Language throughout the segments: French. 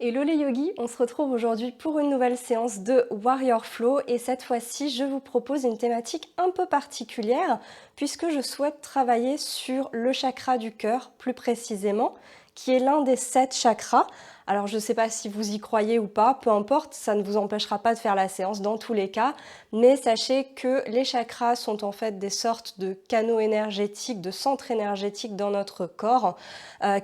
Hello les yogis, on se retrouve aujourd'hui pour une nouvelle séance de Warrior Flow et cette fois-ci je vous propose une thématique un peu particulière puisque je souhaite travailler sur le chakra du cœur plus précisément qui est l'un des 7 chakras. Alors je ne sais pas si vous y croyez ou pas, peu importe, ça ne vous empêchera pas de faire la séance dans tous les cas, mais sachez que les chakras sont en fait des sortes de canaux énergétiques, de centres énergétiques dans notre corps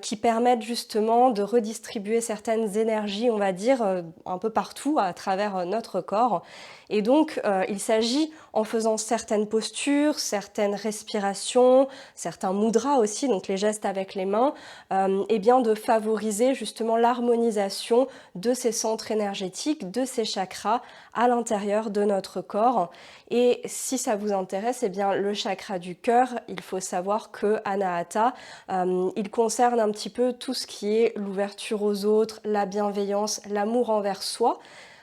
qui permettent justement de redistribuer certaines énergies, on va dire, un peu partout à travers notre corps. Et donc, il s'agit, en faisant certaines postures, certaines respirations, certains mudras aussi, donc les gestes avec les mains, eh bien de favoriser justement l'harmonisation de ces centres énergétiques, de ces chakras à l'intérieur de notre corps. Et si ça vous intéresse, eh bien le chakra du cœur, il faut savoir que Anahata, il concerne un petit peu tout ce qui est l'ouverture aux autres, la bienveillance, l'amour envers soi,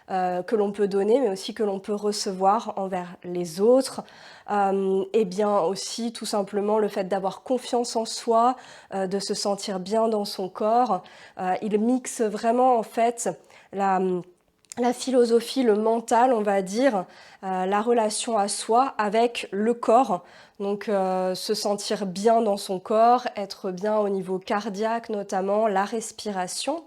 que l'on peut donner, mais aussi que l'on peut recevoir envers les autres. Et bien aussi tout simplement le fait d'avoir confiance en soi, de se sentir bien dans son corps. Il mixe vraiment en fait la philosophie, le mental, on va dire, la relation à soi avec le corps. Donc se sentir bien dans son corps, être bien au niveau cardiaque notamment, la respiration.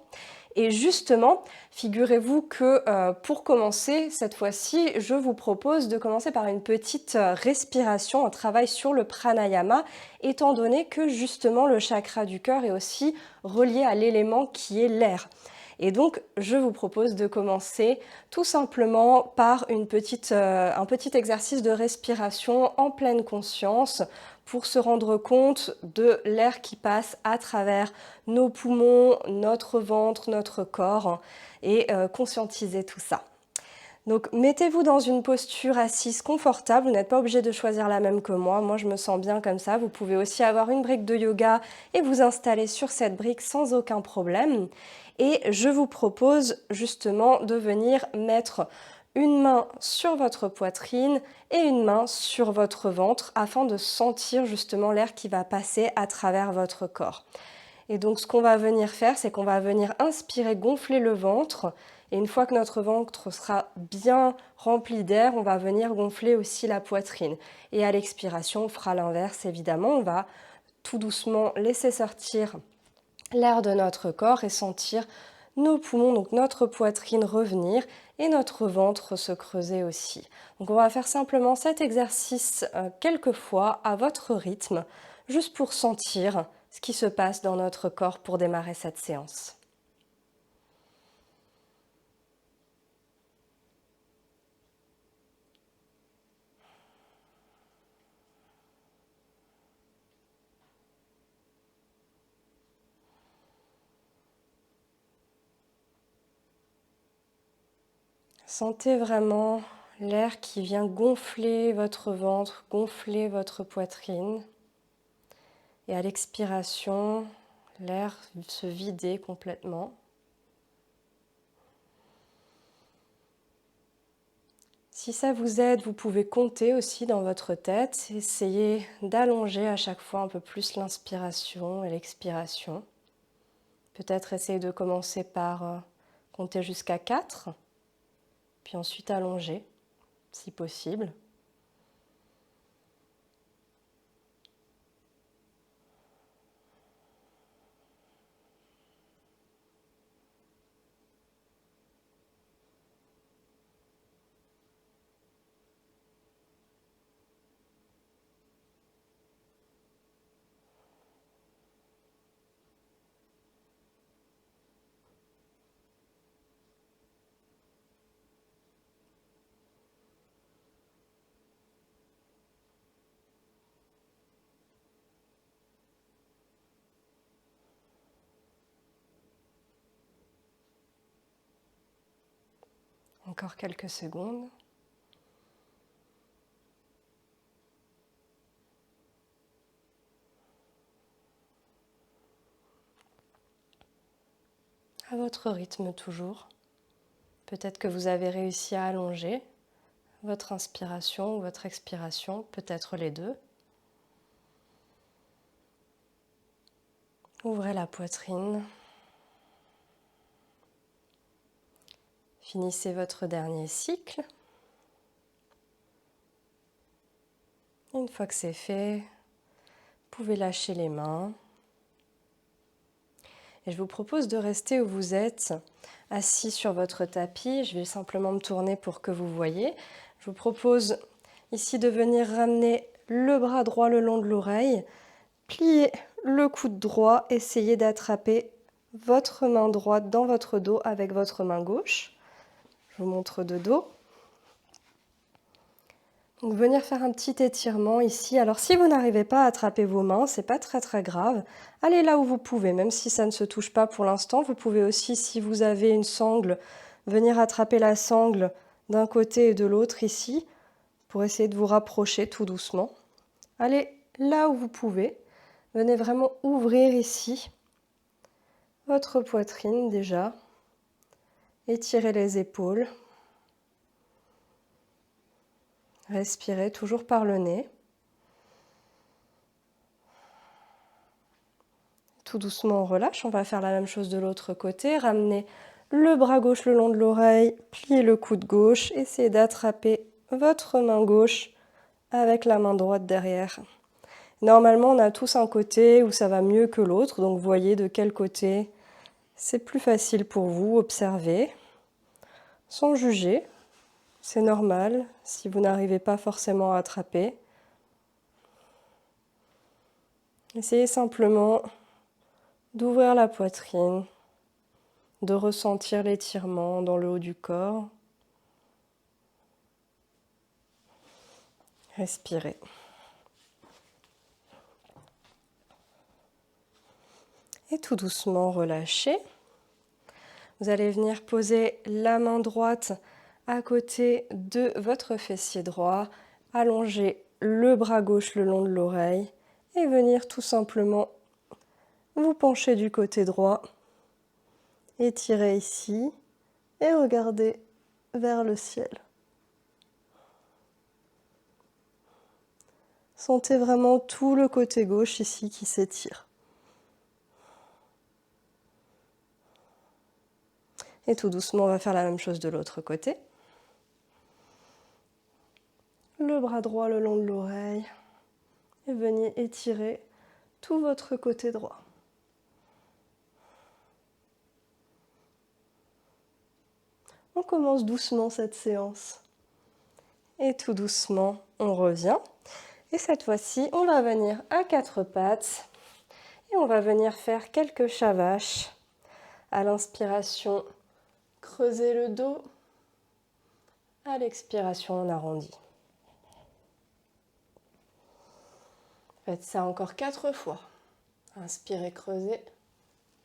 Et justement, figurez-vous que pour commencer, cette fois-ci, je vous propose de commencer par une petite respiration, un travail sur le pranayama, étant donné que justement le chakra du cœur est aussi relié à l'élément qui est l'air. Et donc, je vous propose de commencer tout simplement par un petit exercice de respiration en pleine conscience pour se rendre compte de l'air qui passe à travers nos poumons, notre ventre, notre corps et conscientiser tout ça. Donc mettez-vous dans une posture assise confortable, vous n'êtes pas obligé de choisir la même que moi je me sens bien comme ça. Vous pouvez aussi avoir une brique de yoga et vous installer sur cette brique sans aucun problème. Et je vous propose justement de venir mettre une main sur votre poitrine et une main sur votre ventre afin de sentir justement l'air qui va passer à travers votre corps. Et donc ce qu'on va venir faire, c'est qu'on va venir inspirer, gonfler le ventre. Et une fois que notre ventre sera bien rempli d'air, on va venir gonfler aussi la poitrine. Et à l'expiration, on fera l'inverse évidemment. On va tout doucement laisser sortir l'air de notre corps et sentir nos poumons, donc notre poitrine revenir et notre ventre se creuser aussi. Donc on va faire simplement cet exercice quelques fois à votre rythme, juste pour sentir ce qui se passe dans notre corps pour démarrer cette séance. Sentez vraiment l'air qui vient gonfler votre ventre, gonfler votre poitrine. Et à l'expiration, l'air se vider complètement. Si ça vous aide, vous pouvez compter aussi dans votre tête. Essayez d'allonger à chaque fois un peu plus l'inspiration et l'expiration. Peut-être essayer de commencer par compter jusqu'à 4, puis ensuite allonger, si possible. Encore quelques secondes. À votre rythme toujours. Peut-être que vous avez réussi à allonger votre inspiration ou votre expiration, peut-être les deux. Ouvrez la poitrine. Finissez votre dernier cycle. Une fois que c'est fait, vous pouvez lâcher les mains. Et je vous propose de rester où vous êtes, assis sur votre tapis. Je vais simplement me tourner pour que vous voyez. Je vous propose ici de venir ramener le bras droit le long de l'oreille, plier le coude droit, essayez d'attraper votre main droite dans votre dos avec votre main gauche. Je vous montre de dos. Donc venir faire un petit étirement ici. Alors si vous n'arrivez pas à attraper vos mains, c'est pas très grave. Allez là où vous pouvez, même si ça ne se touche pas pour l'instant. Vous pouvez aussi, si vous avez une sangle, venir attraper la sangle d'un côté et de l'autre ici, pour essayer de vous rapprocher tout doucement. Allez là où vous pouvez. Venez vraiment ouvrir ici votre poitrine déjà. Étirez les épaules. Respirez toujours par le nez. Tout doucement on relâche. On va faire la même chose de l'autre côté. Ramenez le bras gauche le long de l'oreille. Pliez le coude gauche. Essayez d'attraper votre main gauche avec la main droite derrière. Normalement, on a tous un côté où ça va mieux que l'autre. Donc, voyez de quel côté c'est plus facile pour vous. Observez sans juger. C'est normal si vous n'arrivez pas forcément à attraper. Essayez simplement d'ouvrir la poitrine, de ressentir l'étirement dans le haut du corps. Respirez. Et tout doucement relâchez. Vous allez venir poser la main droite à côté de votre fessier droit, allonger le bras gauche le long de l'oreille et venir tout simplement vous pencher du côté droit, étirer ici et regarder vers le ciel. Sentez vraiment tout le côté gauche ici qui s'étire. Et tout doucement, on va faire la même chose de l'autre côté. Le bras droit le long de l'oreille et venez étirer tout votre côté droit. On commence doucement cette séance. Et tout doucement, on revient. Et cette fois-ci, on va venir à quatre pattes et on va venir faire quelques chavaches. À l'inspiration, creusez le dos. À l'expiration, on arrondit. Faites ça encore 4 fois. Inspirez, creusez.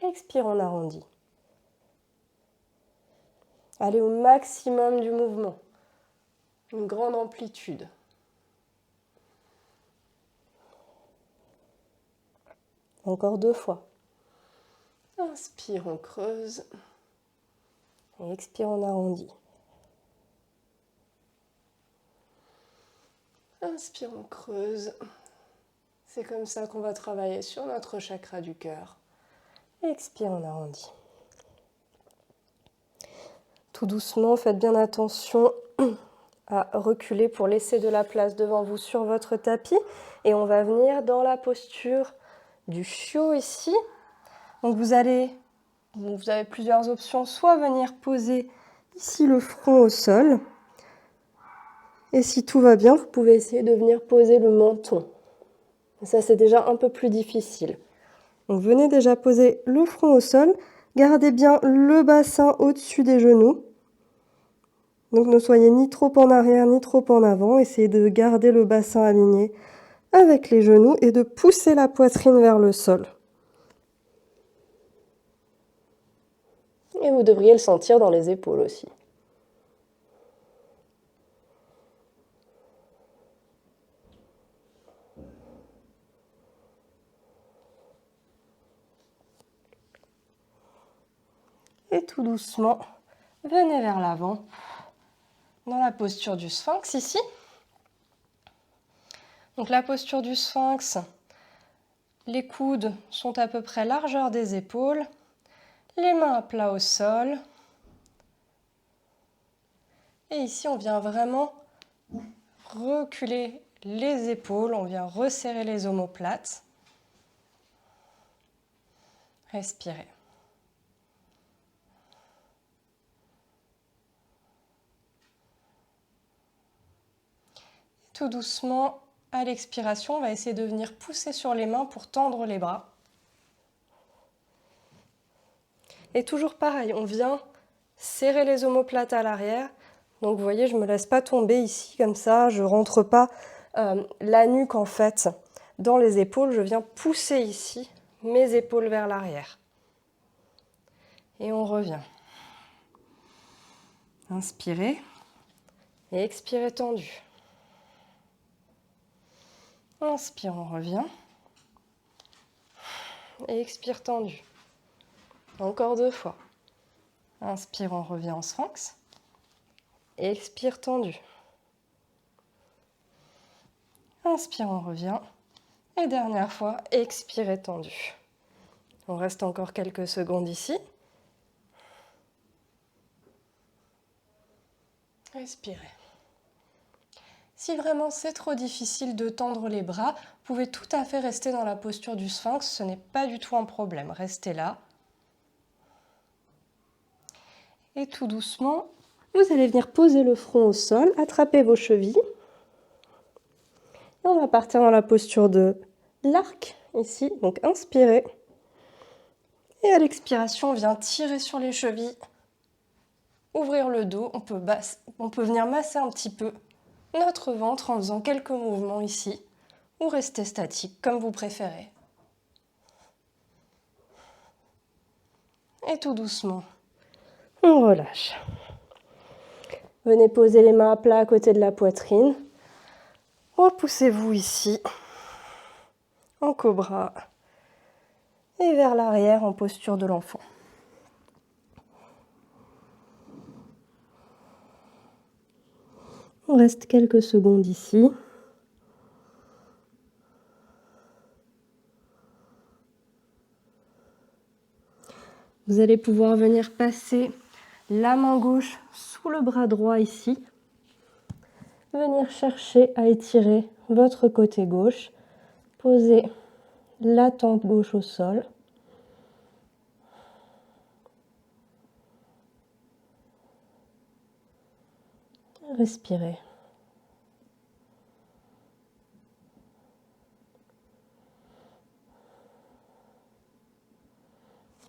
Expire, on arrondit. Allez au maximum du mouvement. Une grande amplitude. Encore 2 fois. Inspire, on creuse. Et expire, on arrondit. Inspire, on creuse. C'est comme ça qu'on va travailler sur notre chakra du cœur. Expire, on arrondit. Tout doucement, faites bien attention à reculer pour laisser de la place devant vous sur votre tapis. Et on va venir dans la posture du chiot ici. Donc vous avez plusieurs options. Soit venir poser ici le front au sol. Et si tout va bien, vous pouvez essayer de venir poser le menton. Ça, c'est déjà un peu plus difficile. Donc venez déjà poser le front au sol. Gardez bien le bassin au-dessus des genoux. Donc ne soyez ni trop en arrière ni trop en avant. Essayez de garder le bassin aligné avec les genoux et de pousser la poitrine vers le sol. Et vous devriez le sentir dans les épaules aussi. Et tout doucement, venez vers l'avant, dans la posture du sphinx ici. Donc la posture du sphinx, les coudes sont à peu près largeur des épaules, les mains à plat au sol. Et ici, on vient vraiment reculer les épaules, on vient resserrer les omoplates. Respirez. Tout doucement, à l'expiration, on va essayer de venir pousser sur les mains pour tendre les bras. Et toujours pareil, on vient serrer les omoplates à l'arrière. Donc vous voyez, je ne me laisse pas tomber ici comme ça, je ne rentre pas la nuque en fait dans les épaules, je viens pousser ici mes épaules vers l'arrière. Et on revient. Inspirez et expirez tendu. Inspire, on revient. Et expire tendu. Encore 2 fois. Inspire, on revient en sphinx. Et expire tendu. Inspire, on revient. Et dernière fois, expirez tendu. On reste encore quelques secondes ici. Respirez. Si vraiment c'est trop difficile de tendre les bras, vous pouvez tout à fait rester dans la posture du sphinx, ce n'est pas du tout un problème. Restez là. Et tout doucement, vous allez venir poser le front au sol, attraper vos chevilles. Et on va partir dans la posture de l'arc, ici. Donc inspirez. Et à l'expiration, on vient tirer sur les chevilles, ouvrir le dos. On peut venir masser un petit peu notre ventre en faisant quelques mouvements ici, ou rester statique, comme vous préférez. Et tout doucement, on relâche. Venez poser les mains à plat à côté de la poitrine. Repoussez-vous ici, en cobra, et vers l'arrière en posture de l'enfant. On reste quelques secondes ici. Vous allez pouvoir venir passer la main gauche sous le bras droit ici. Venir chercher à étirer votre côté gauche. Posez la tempe gauche au sol. Respirez.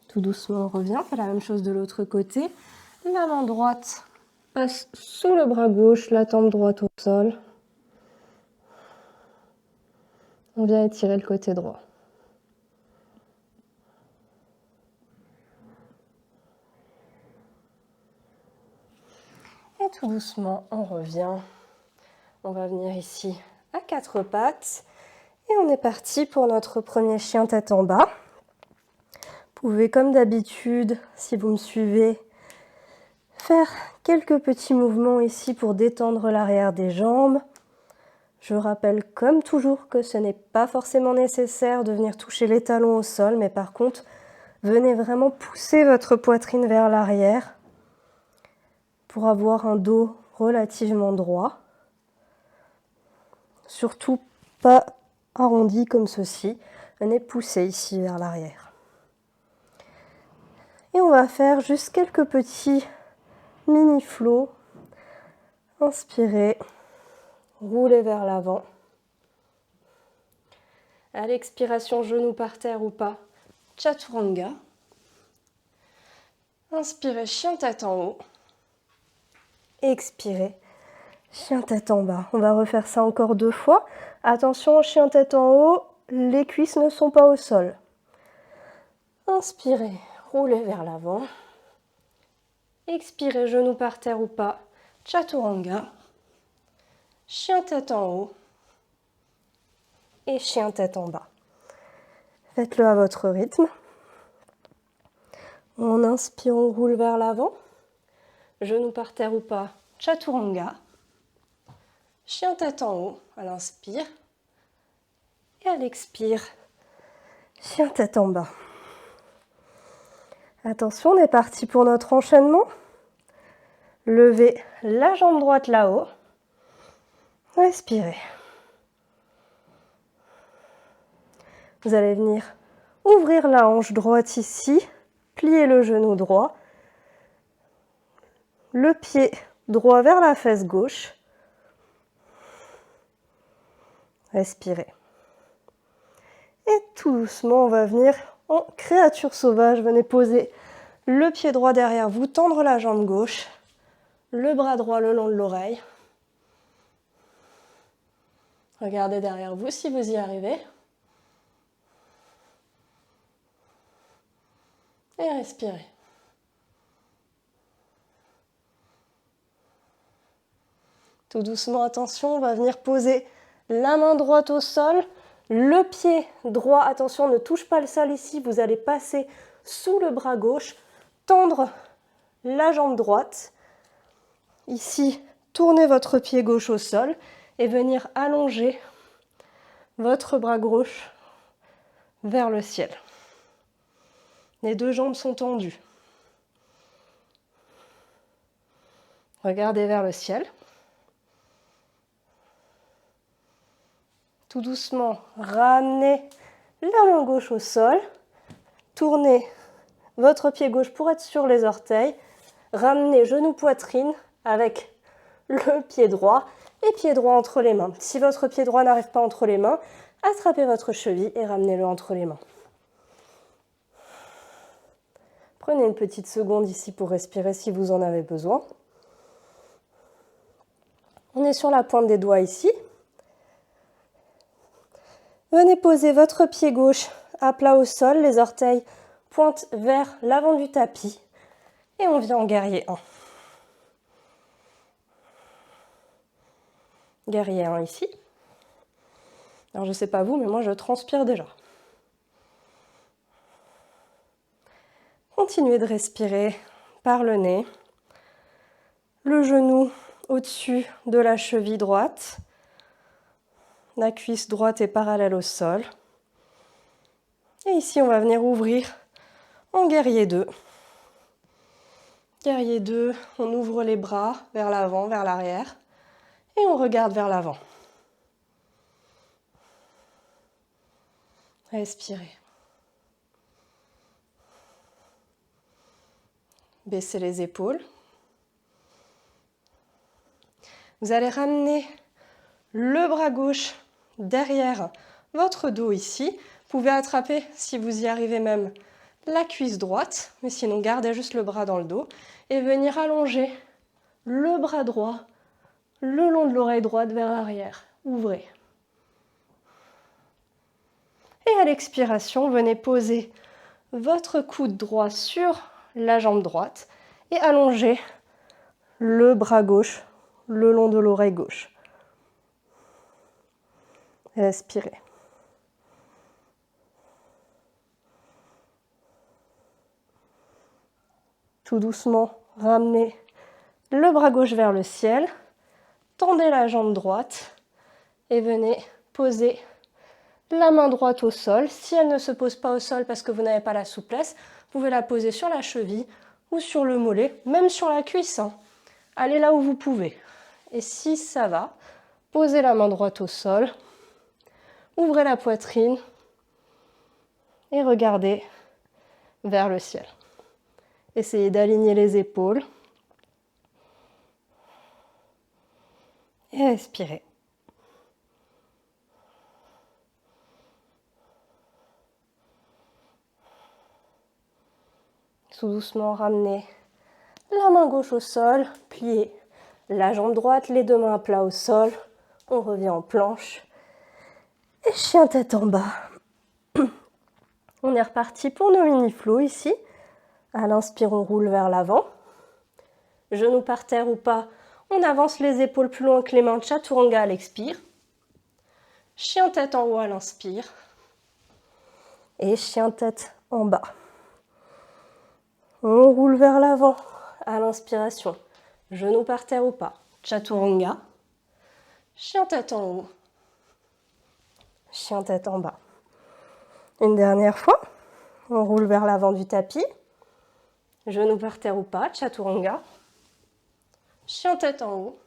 Tout doucement, on revient, on fait la même chose de l'autre côté. La main droite passe sous le bras gauche, la tempe droite au sol. On vient étirer le côté droit. Et tout doucement, on revient. On va venir ici à 4 pattes. Et on est parti pour notre premier chien tête en bas. Vous pouvez, comme d'habitude, si vous me suivez, faire quelques petits mouvements ici pour détendre l'arrière des jambes. Je rappelle comme toujours que ce n'est pas forcément nécessaire de venir toucher les talons au sol, mais par contre, venez vraiment pousser votre poitrine vers l'arrière pour avoir un dos relativement droit. Surtout pas arrondi comme ceci. Venez pousser ici vers l'arrière. Et on va faire juste quelques petits mini flots. Inspirez, roulez vers l'avant. À l'expiration, genou par terre ou pas, chaturanga. Inspirez, chien tête en haut. Expirez, chien tête en bas. On va refaire ça encore 2 fois. Attention, chien tête en haut, les cuisses ne sont pas au sol. Inspirez, roulez vers l'avant. Expirez, genou par terre ou pas, chaturanga. Chien tête en haut et chien tête en bas. Faites-le à votre rythme. On inspire, on roule vers l'avant. Genou par terre ou pas, chaturanga. Chien tête en haut à l'inspire. Et à l'expire, chien tête en bas. Attention, on est parti pour notre enchaînement. Levez la jambe droite là-haut. Respirez. Vous allez venir ouvrir la hanche droite ici, plier le genou droit, le pied droit vers la fesse gauche. Respirez. Et tout doucement, on va venir en créature sauvage. Venez poser le pied droit derrière vous, tendre la jambe gauche, le bras droit le long de l'oreille. Regardez derrière vous si vous y arrivez. Et respirez. Tout doucement, attention, on va venir poser la main droite au sol, le pied droit, attention, ne touche pas le sol ici, vous allez passer sous le bras gauche, tendre la jambe droite. Ici, tournez votre pied gauche au sol et venir allonger votre bras gauche vers le ciel. Les deux jambes sont tendues. Regardez vers le ciel. Tout doucement, ramenez la main gauche au sol. Tournez votre pied gauche pour être sur les orteils. Ramenez genou poitrine avec le pied droit et pied droit entre les mains. Si votre pied droit n'arrive pas entre les mains, attrapez votre cheville et ramenez-le entre les mains. Prenez une petite seconde ici pour respirer si vous en avez besoin. On est sur la pointe des doigts ici. Venez poser votre pied gauche à plat au sol, les orteils pointent vers l'avant du tapis. Et on vient en guerrier 1. Guerrier 1 ici. Alors je ne sais pas vous, mais moi je transpire déjà. Continuez de respirer par le nez. Le genou au-dessus de la cheville droite. La cuisse droite est parallèle au sol. Et ici, on va venir ouvrir en guerrier 2. Guerrier 2, on ouvre les bras vers l'avant, vers l'arrière. Et on regarde vers l'avant. Respirez. Baissez les épaules. Vous allez ramener le bras gauche derrière votre dos ici. Vous pouvez attraper, si vous y arrivez même, la cuisse droite, mais sinon gardez juste le bras dans le dos et venir allonger le bras droit le long de l'oreille droite vers l'arrière. Ouvrez. Et à l'expiration, venez poser votre coude droit sur la jambe droite et allonger le bras gauche le long de l'oreille gauche. Respirez. Tout doucement, ramenez le bras gauche vers le ciel, tendez la jambe droite et venez poser la main droite au sol. Si elle ne se pose pas au sol parce que vous n'avez pas la souplesse, vous pouvez la poser sur la cheville ou sur le mollet, même sur la cuisse. Allez là où vous pouvez. Et si ça va, posez la main droite au sol, ouvrez la poitrine et regardez vers le ciel. Essayez d'aligner les épaules et respirez. Tout doucement, ramenez la main gauche au sol, pliez la jambe droite, les deux mains à plat au sol. On revient en planche. Et chien tête en bas. On est reparti pour nos mini-flots ici. À l'inspire, on roule vers l'avant. Genoux par terre ou pas, on avance les épaules plus loin que les mains. Chaturanga à l'expire. Chien tête en haut à l'inspire. Et chien tête en bas. On roule vers l'avant à l'inspiration. Genoux par terre ou pas. Chaturanga. Chien tête en haut. Chien tête en bas. Une dernière fois. On roule vers l'avant du tapis. Genoux par terre ou pas. Chaturanga. chien tête en haut,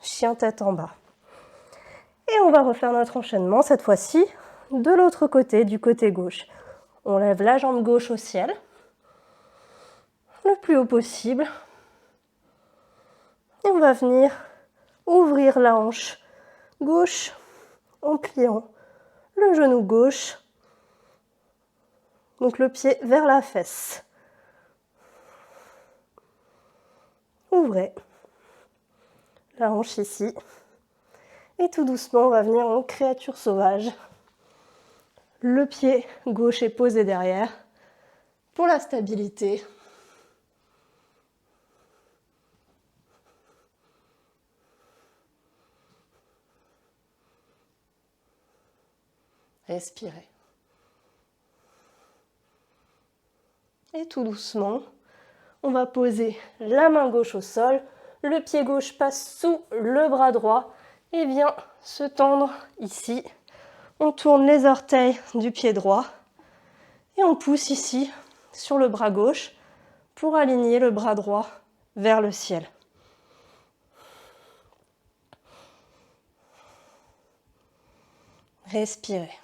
chien tête en bas. Et on va refaire notre enchaînement, cette fois-ci, de l'autre côté, du côté gauche. On lève la jambe gauche au ciel, le plus haut possible. Et on va venir ouvrir la hanche gauche en pliant le genou gauche, donc le pied vers la fesse. Ouvrez la hanche ici. Et tout doucement, on va venir en créature sauvage. Le pied gauche est posé derrière pour la stabilité. Respirez. Et tout doucement, on va poser la main gauche au sol. Le pied gauche passe sous le bras droit et vient se tendre ici. On tourne les orteils du pied droit et on pousse ici sur le bras gauche pour aligner le bras droit vers le ciel. Respirez.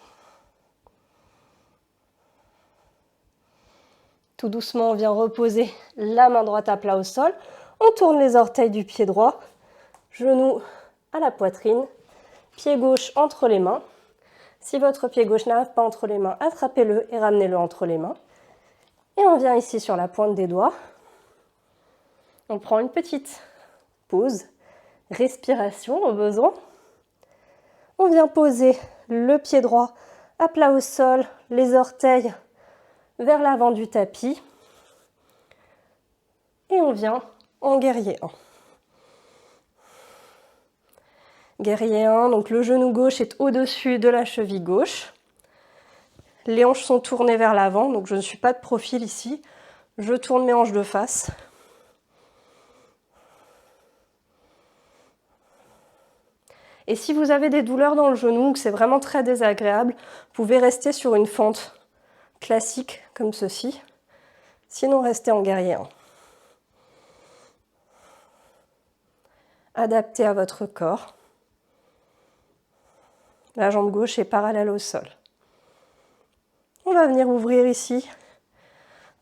Tout doucement, on vient reposer la main droite à plat au sol. On tourne les orteils du pied droit, genou à la poitrine, pied gauche entre les mains. Si votre pied gauche n'arrive pas entre les mains, attrapez-le et ramenez-le entre les mains. Et on vient ici sur la pointe des doigts. On prend une petite pause, respiration au besoin. On vient poser le pied droit à plat au sol, les orteils vers l'avant du tapis. Et on vient en guerrier 1. Guerrier 1, donc le genou gauche est au-dessus de la cheville gauche. Les hanches sont tournées vers l'avant, donc je ne suis pas de profil ici. Je tourne mes hanches de face. Et si vous avez des douleurs dans le genou, que c'est vraiment très désagréable, vous pouvez rester sur une fente classique comme ceci. Sinon, restez en guerrier 1. Adapté à votre corps. La jambe gauche est parallèle au sol. On va venir ouvrir ici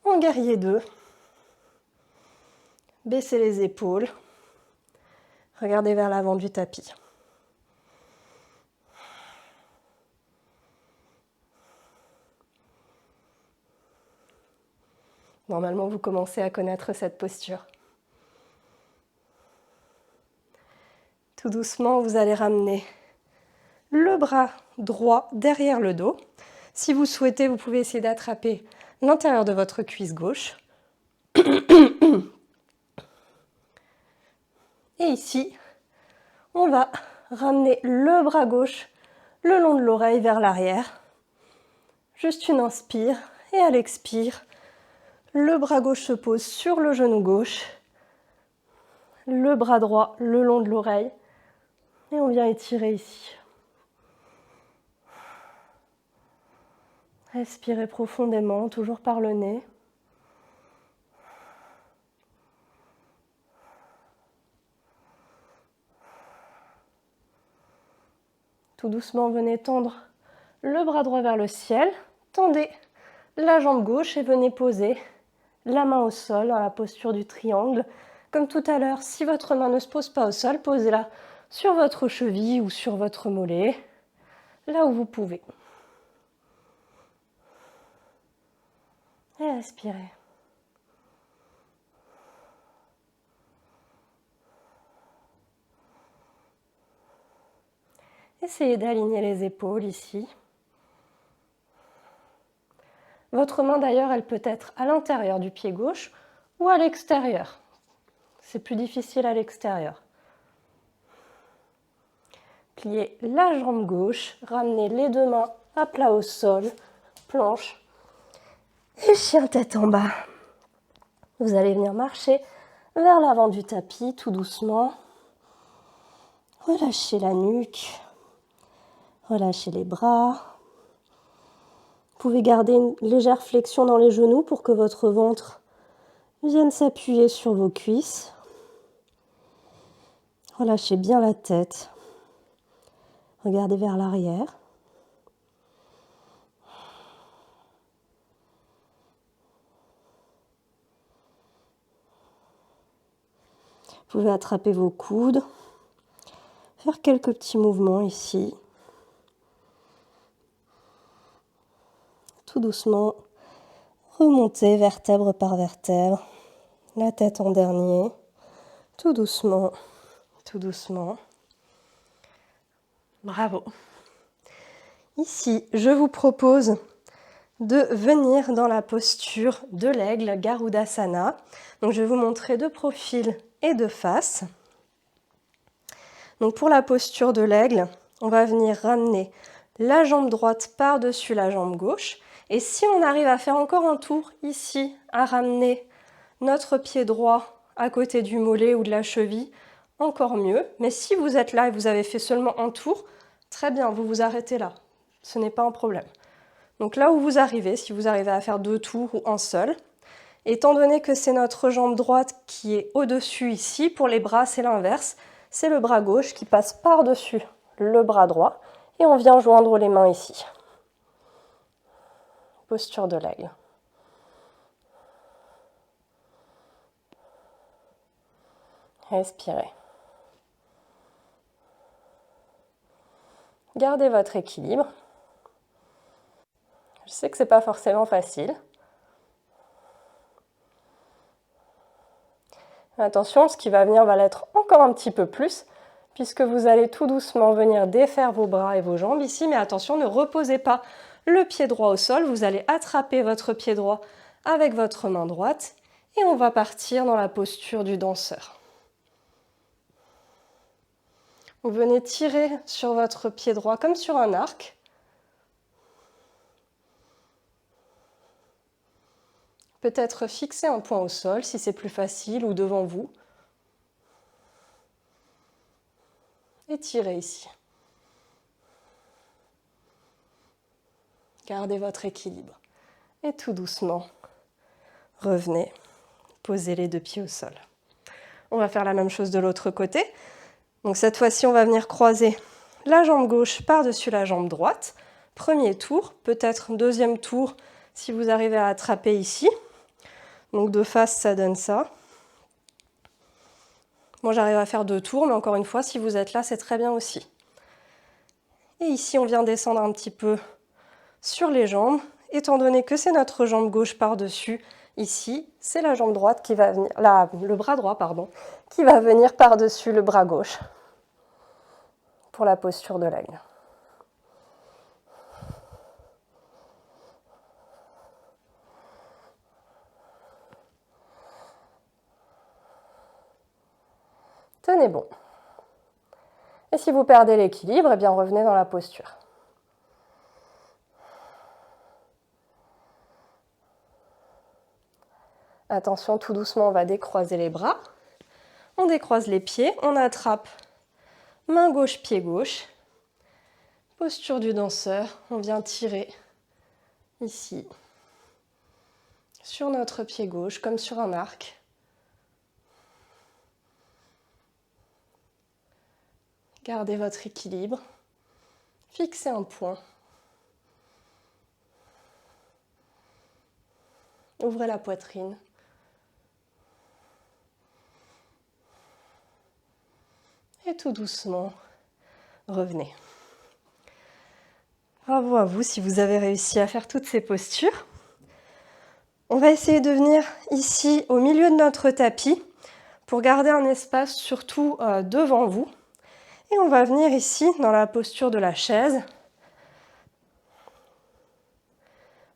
en guerrier 2. Baissez les épaules. Regardez vers l'avant du tapis. Normalement, vous commencez à connaître cette posture. Tout doucement, vous allez ramener le bras droit derrière le dos. Si vous souhaitez, vous pouvez essayer d'attraper l'intérieur de votre cuisse gauche. Et ici, on va ramener le bras gauche le long de l'oreille vers l'arrière. Juste une inspire et à l'expire, le bras gauche se pose sur le genou gauche, le bras droit le long de l'oreille et on vient étirer ici. Respirez profondément, toujours par le nez. Tout doucement, venez tendre le bras droit vers le ciel. Tendez la jambe gauche et venez poser la main au sol dans la posture du triangle. Comme tout à l'heure, si votre main ne se pose pas au sol, posez-la sur votre cheville ou sur votre mollet, là où vous pouvez. Et respirez. Essayez d'aligner les épaules ici. Votre main d'ailleurs, elle peut être à l'intérieur du pied gauche ou à l'extérieur. C'est plus difficile à l'extérieur. Pliez la jambe gauche, ramenez les deux mains à plat au sol, planche. Et chien tête en bas. Vous allez venir marcher vers l'avant du tapis tout doucement. Relâchez la nuque. Relâchez les bras. Vous pouvez garder une légère flexion dans les genoux pour que votre ventre vienne s'appuyer sur vos cuisses. Relâchez bien la tête. Regardez vers l'arrière. Vous pouvez attraper vos coudes, faire quelques petits mouvements ici. Tout doucement, remontez vertèbre par vertèbre, la tête en dernier, tout doucement, tout doucement. Bravo. Ici, je vous propose de venir dans la posture de l'aigle, Garudasana. Donc, je vais vous montrer de profil et de face. Donc, pour la posture de l'aigle, on va venir ramener la jambe droite par-dessus la jambe gauche. Et si on arrive à faire encore un tour ici, à ramener notre pied droit à côté du mollet ou de la cheville, encore mieux. Mais si vous êtes là et vous avez fait seulement un tour, très bien, vous vous arrêtez là. Ce n'est pas un problème. Donc là où vous arrivez, si vous arrivez à faire 2 tours ou un seul, étant donné que c'est notre jambe droite qui est au-dessus ici, pour les bras c'est l'inverse, c'est le bras gauche qui passe par-dessus le bras droit et on vient joindre les mains ici. Posture de l'aigle. Respirez. Gardez votre équilibre. Je sais que ce n'est pas forcément facile. Attention, ce qui va venir va l'être encore un petit peu plus, puisque vous allez tout doucement venir défaire vos bras et vos jambes ici, mais attention, ne reposez pas le pied droit au sol, vous allez attraper votre pied droit avec votre main droite, et on va partir dans la posture du danseur. Vous venez tirer sur votre pied droit comme sur un arc. Peut-être fixer un point au sol si c'est plus facile ou devant vous. Et tirez ici. Gardez votre équilibre. Et tout doucement, revenez, posez les 2 pieds au sol. On va faire la même chose de l'autre côté. Donc cette fois-ci, on va venir croiser la jambe gauche par-dessus la jambe droite. Premier tour, peut-être deuxième tour si vous arrivez à attraper ici. Donc de face, ça donne ça. Moi, j'arrive à faire 2 tours, mais encore une fois, si vous êtes là, c'est très bien aussi. Et ici, on vient descendre un petit peu sur les jambes. Étant donné que c'est notre jambe gauche par-dessus, ici, c'est la jambe droite qui va venir, le bras droit, pardon, qui va venir par-dessus le bras gauche pour la posture de l'aigle. Tenez bon. Et si vous perdez l'équilibre, eh bien revenez dans la posture. Attention, tout doucement, on va décroiser les bras. On décroise les pieds, on attrape main gauche, pied gauche. Posture du danseur, on vient tirer ici sur notre pied gauche comme sur un arc. Gardez votre équilibre, fixez un point. Ouvrez la poitrine. Et tout doucement, revenez. Bravo à vous si vous avez réussi à faire toutes ces postures. On va essayer de venir ici au milieu de notre tapis pour garder un espace surtout devant vous. Et on va venir ici dans la posture de la chaise.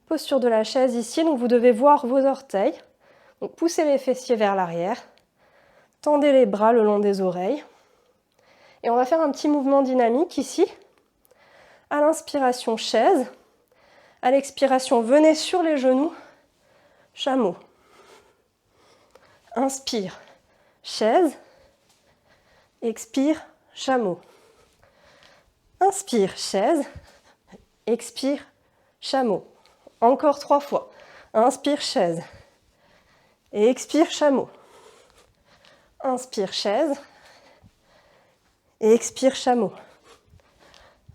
Posture de la chaise ici, donc vous devez voir vos orteils. Donc poussez les fessiers vers l'arrière. Tendez les bras le long des oreilles. Et on va faire un petit mouvement dynamique ici. À l'inspiration, chaise. À l'expiration, venez sur les genoux. Chameau. Inspire, chaise. Expire, chameau. Inspire, chaise. Expire, chameau. Encore 3 fois. Inspire, chaise. Et expire, chameau. Inspire, chaise. Et expire chameau.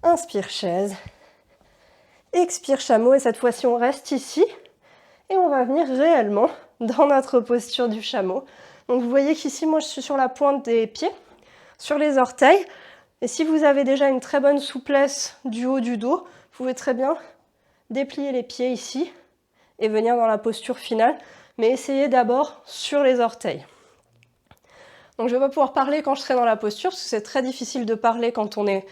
Inspire chaise. Expire chameau et cette fois-ci on reste ici et on va venir réellement dans notre posture du chameau. Donc vous voyez qu'ici moi je suis sur la pointe des pieds, sur les orteils. Et si vous avez déjà une très bonne souplesse du haut du dos, vous pouvez très bien déplier les pieds ici et venir dans la posture finale. Mais essayez d'abord sur les orteils. Donc je ne vais pas pouvoir parler quand je serai dans la posture, parce que c'est très difficile de parler quand on est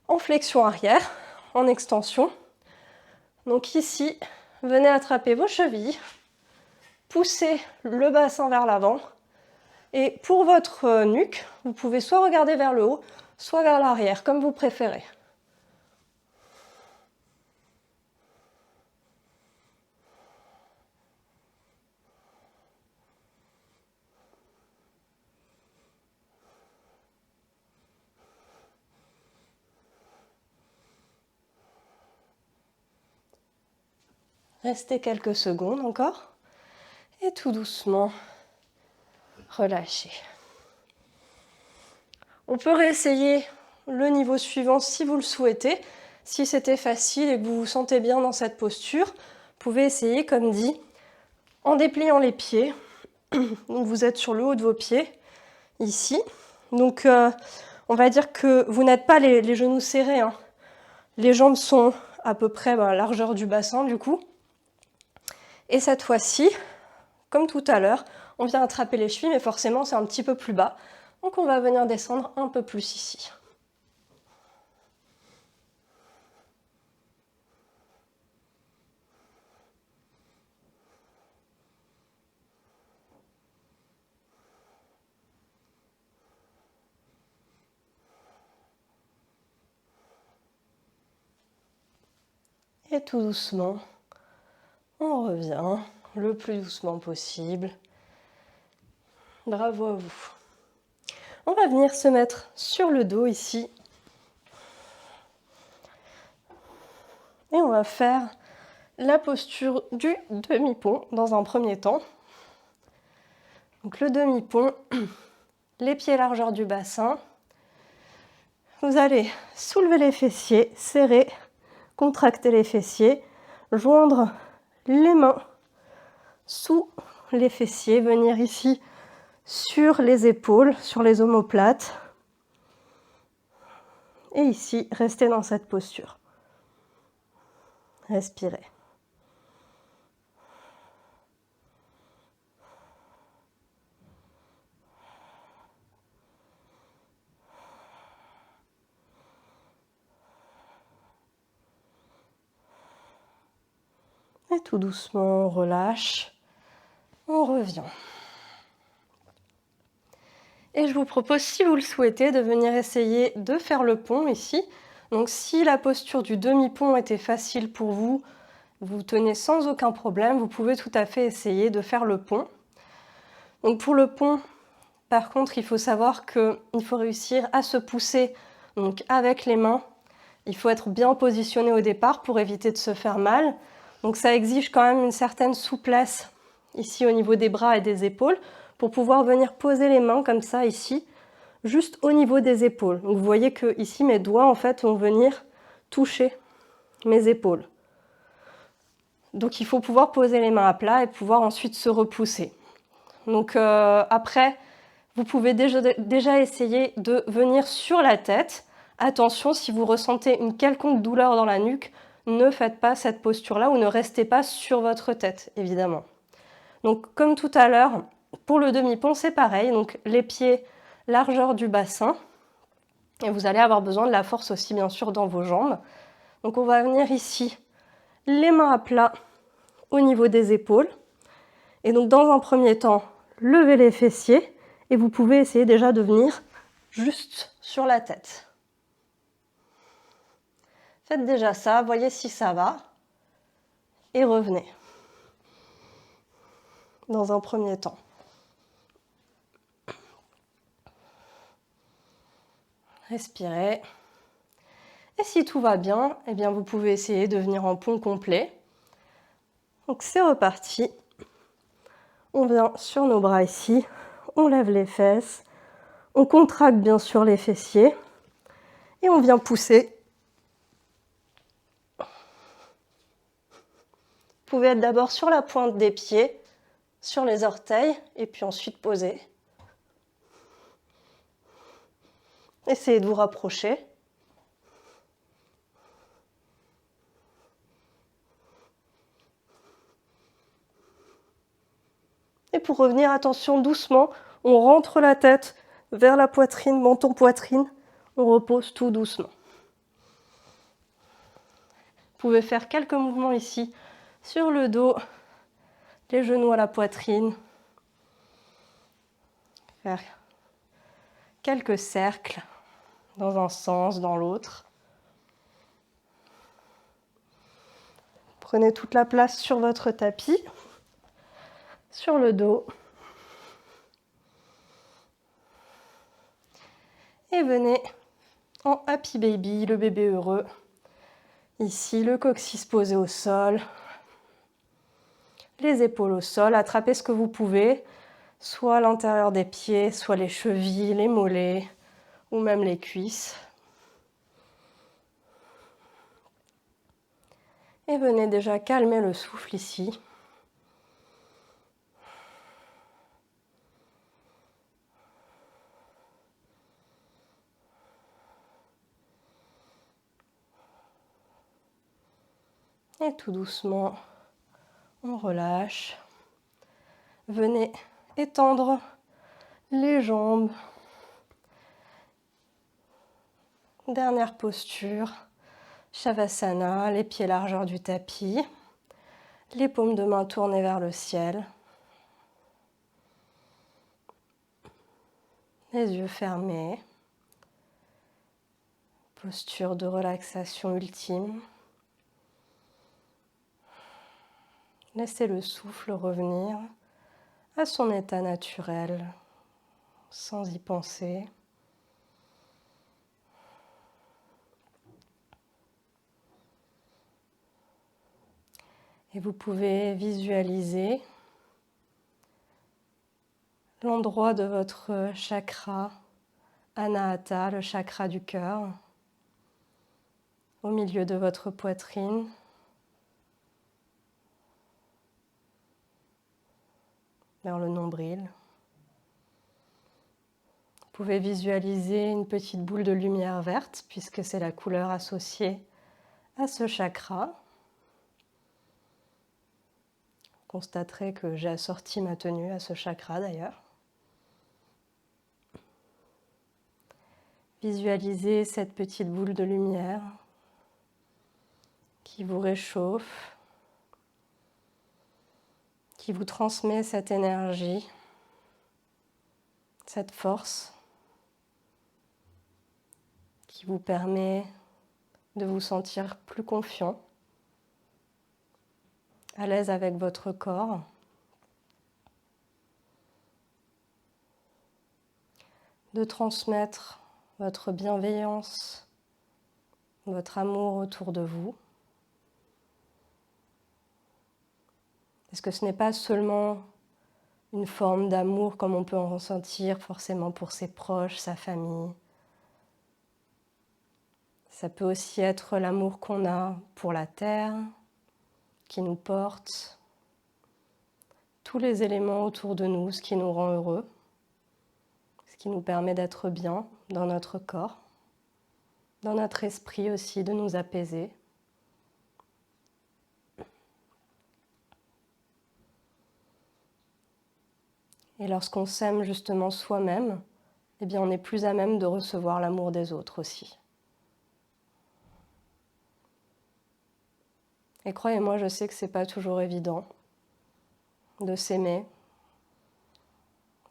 en flexion arrière, en extension. Donc ici, venez attraper vos chevilles, poussez le bassin vers l'avant. Et pour votre nuque, vous pouvez soit regarder vers le haut, soit vers l'arrière, comme vous préférez. Restez quelques secondes encore. Et tout doucement, relâchez. On peut réessayer le niveau suivant si vous le souhaitez. Si c'était facile et que vous vous sentez bien dans cette posture, vous pouvez essayer, comme dit, en dépliant les pieds. Donc vous êtes sur le haut de vos pieds, ici. Donc on va dire que vous n'êtes pas les genoux serrés, hein. Les jambes sont à peu près la largeur du bassin du coup. Et cette fois-ci, comme tout à l'heure, on vient attraper les chevilles, mais forcément c'est un petit peu plus bas. Donc on va venir descendre un peu plus ici. Et tout doucement, on revient le plus doucement possible. Bravo à vous. On va venir se mettre sur le dos ici. Et on va faire la posture du demi-pont dans un premier temps. Donc le demi-pont, les pieds largeur du bassin. Vous allez soulever les fessiers, serrer, contracter les fessiers, joindre les mains sous les fessiers, venir ici sur les épaules, sur les omoplates. Et ici, rester dans cette posture. Respirez. Et tout doucement, on relâche, on revient. Et je vous propose, si vous le souhaitez, de venir essayer de faire le pont ici. Donc si la posture du demi-pont était facile pour vous, vous tenez sans aucun problème, vous pouvez tout à fait essayer de faire le pont. Donc pour le pont, par contre, il faut savoir qu'il faut réussir à se pousser donc avec les mains. Il faut être bien positionné au départ pour éviter de se faire mal. Donc ça exige quand même une certaine souplesse ici au niveau des bras et des épaules pour pouvoir venir poser les mains comme ça ici, juste au niveau des épaules. Donc vous voyez que ici mes doigts en fait vont venir toucher mes épaules. Donc il faut pouvoir poser les mains à plat et pouvoir ensuite se repousser. Donc après, vous pouvez déjà essayer de venir sur la tête. Attention, si vous ressentez une quelconque douleur dans la nuque, ne faites pas cette posture-là ou ne restez pas sur votre tête, évidemment. Donc comme tout à l'heure, pour le demi-pont, c'est pareil. Donc les pieds, largeur du bassin. Et vous allez avoir besoin de la force aussi, bien sûr, dans vos jambes. Donc on va venir ici, les mains à plat au niveau des épaules. Et donc dans un premier temps, levez les fessiers. Et vous pouvez essayer déjà de venir juste sur la tête. Faites déjà ça, voyez si ça va. Et revenez. Dans un premier temps. Respirez. Et si tout va bien, eh bien vous pouvez essayer de venir en pont complet. Donc c'est reparti. On vient sur nos bras ici. On lève les fesses. On contracte bien sûr les fessiers. Et on vient pousser. Vous pouvez être d'abord sur la pointe des pieds, sur les orteils, et puis ensuite poser. Essayez de vous rapprocher. Et pour revenir, attention, doucement, on rentre la tête vers la poitrine, menton-poitrine. On repose tout doucement. Vous pouvez faire quelques mouvements ici, sur le dos, les genoux à la poitrine. Faire quelques cercles dans un sens, dans l'autre. Prenez toute la place sur votre tapis, sur le dos. Et venez en Happy Baby, le bébé heureux. Ici, le coccyx posé au sol, les épaules au sol. Attrapez ce que vous pouvez, soit à l'intérieur des pieds, soit les chevilles, les mollets, ou même les cuisses. Et venez déjà calmer le souffle ici. Et tout doucement, on relâche. Venez étendre les jambes. Dernière posture, Shavasana, les pieds largeur du tapis, les paumes de main tournées vers le ciel, les yeux fermés, posture de relaxation ultime. Laissez le souffle revenir à son état naturel, sans y penser. Et vous pouvez visualiser l'endroit de votre chakra Anahata, le chakra du cœur, au milieu de votre poitrine. Vers le nombril. Vous pouvez visualiser une petite boule de lumière verte, puisque c'est la couleur associée à ce chakra. Vous constaterez que j'ai assorti ma tenue à ce chakra d'ailleurs. Visualisez cette petite boule de lumière qui vous réchauffe, qui vous transmet cette énergie, cette force, qui vous permet de vous sentir plus confiant, à l'aise avec votre corps. De transmettre votre bienveillance, votre amour autour de vous. Parce que ce n'est pas seulement une forme d'amour comme on peut en ressentir forcément pour ses proches, sa famille. Ça peut aussi être l'amour qu'on a pour la terre, qui nous porte, tous les éléments autour de nous, ce qui nous rend heureux, ce qui nous permet d'être bien dans notre corps, dans notre esprit aussi, de nous apaiser. Et lorsqu'on s'aime justement soi-même, eh bien on est plus à même de recevoir l'amour des autres aussi. Et croyez-moi, je sais que c'est pas toujours évident de s'aimer,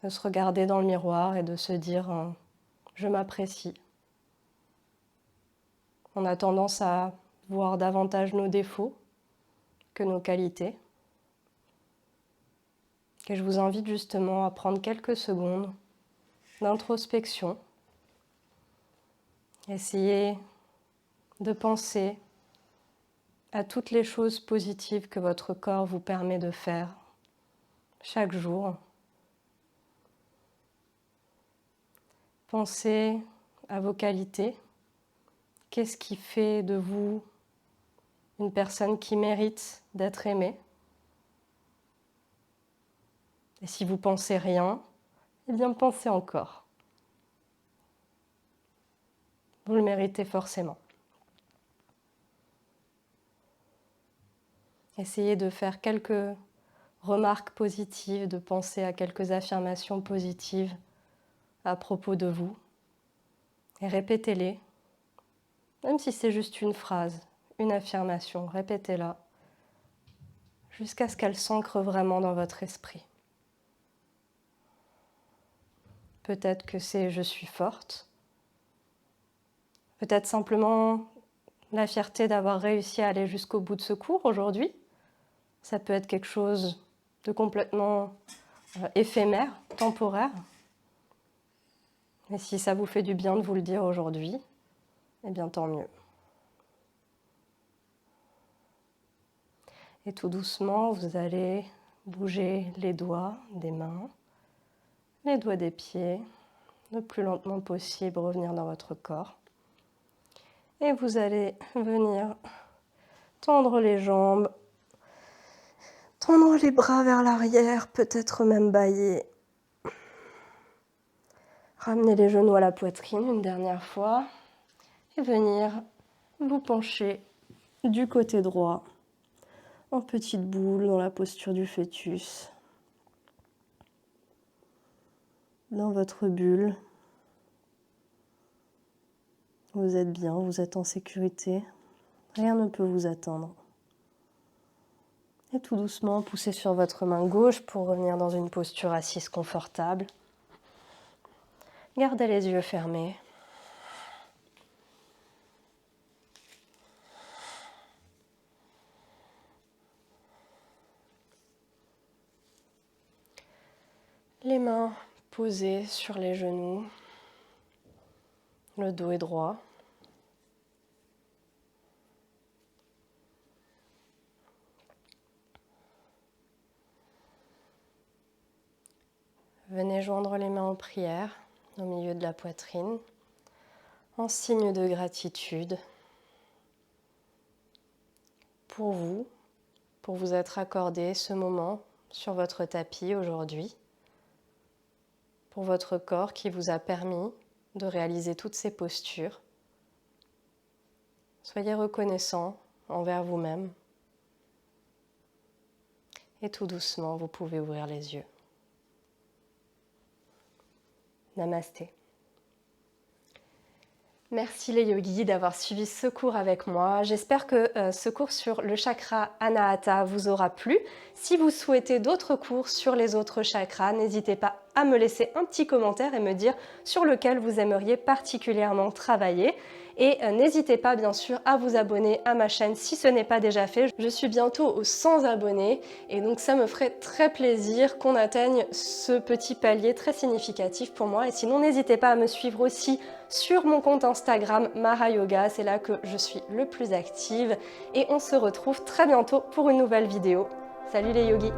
de se regarder dans le miroir et de se dire je m'apprécie. On a tendance à voir davantage nos défauts que nos qualités. Et je vous invite justement à prendre quelques secondes d'introspection. Essayez de penser à toutes les choses positives que votre corps vous permet de faire chaque jour. Pensez à vos qualités, Qu'est-ce qui fait de vous une personne qui mérite d'être aimée? Et si vous pensez rien, eh bien pensez encore. Vous le méritez forcément. Essayez de faire quelques remarques positives, de penser à quelques affirmations positives à propos de vous. Et répétez-les, même si c'est juste une phrase, une affirmation, répétez-la jusqu'à ce qu'elle s'ancre vraiment dans votre esprit. Peut-être que c'est « je suis forte », peut-être simplement la fierté d'avoir réussi à aller jusqu'au bout de ce cours aujourd'hui. Ça peut être quelque chose de complètement éphémère, temporaire. Et si ça vous fait du bien de vous le dire aujourd'hui, eh bien tant mieux. Et tout doucement, vous allez bouger les doigts des mains, les doigts des pieds, le plus lentement possible, revenir dans votre corps. Et vous allez venir tendre les jambes, tendre les bras vers l'arrière, peut-être même bâiller. Ramenez les genoux à la poitrine une dernière fois et venir vous pencher du côté droit en petite boule dans la posture du fœtus. Dans votre bulle, vous êtes bien, vous êtes en sécurité, rien ne peut vous atteindre. Et tout doucement, poussez sur votre main gauche pour revenir dans une posture assise confortable. Gardez les yeux fermés. Les mains posées sur les genoux. Le dos est droit. Venez joindre les mains en prière au milieu de la poitrine, en signe de gratitude pour vous être accordé ce moment sur votre tapis aujourd'hui, pour votre corps qui vous a permis de réaliser toutes ces postures. Soyez reconnaissant envers vous-même. Et tout doucement, vous pouvez ouvrir les yeux. Namasté. Merci les yogis d'avoir suivi ce cours avec moi. J'espère que ce cours sur le chakra Anahata vous aura plu. Si vous souhaitez d'autres cours sur les autres chakras, n'hésitez pas à me laisser un petit commentaire et me dire sur lequel vous aimeriez particulièrement travailler. Et n'hésitez pas bien sûr à vous abonner à ma chaîne si ce n'est pas déjà fait. Je suis bientôt aux 100 abonnés et donc ça me ferait très plaisir qu'on atteigne ce petit palier très significatif pour moi. Et sinon n'hésitez pas à me suivre aussi sur mon compte Instagram Mara Yoga, c'est là que je suis le plus active. Et on se retrouve très bientôt pour une nouvelle vidéo. Salut les yogis!